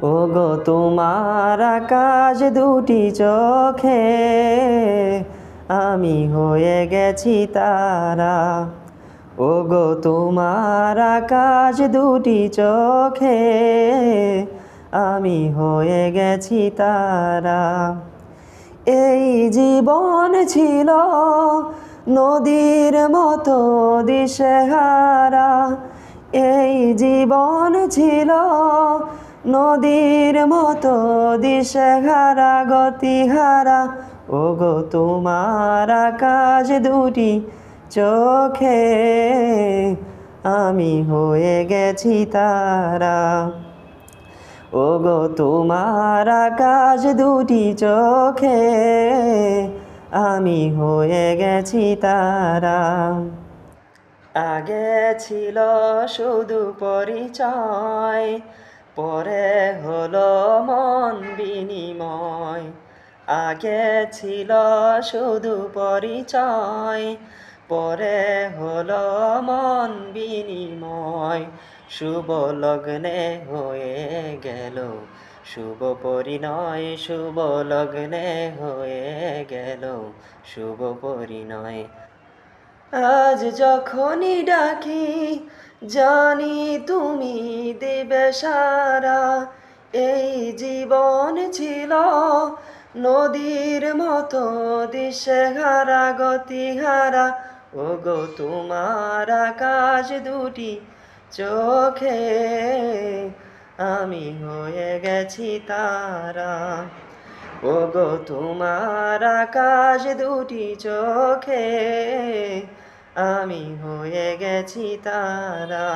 ওগো তোমার আকাশ দুটি চোখে আমি হয়ে গেছি তারা। ওগো তোমার আকাশ দুটি চোখে আমি হয়ে গেছি তারা। এই জীবন ছিল নদীর মতো দিশেহারা, এই জীবন ছিল নদীর মতো দিশেহারা গতিহারা। ওগো তোমার আকাশ দুটি চোখে আমি হয়ে গেছি তারা। ওগো তোমার আকাশ দুটি চোখে আমি হয়ে গেছি তারা। আগে ছিল শুধু পরিচয়, পরে হলো মন বিনিময়। আগে ছিল শুধু পরিচয়, পরে হলো মন বিনিময়। শুভ লগ্নে হয়ে গেল শুভ পরিণয়, শুভ লগ্নে হয়ে গেল শুভ পরিণয়। আজ যখনই ডাকি জানি তুমি দেবে সারা। এই জীবন ছিল নদীর মতো দিশেহারা গতিহারা। ওগো তোমার আকাশ দুটি চোখে আমি হয়ে গেছি তারা। ওগো তোমার আকাশ দুটি চোখে আমি হয়ে গেছি তারা।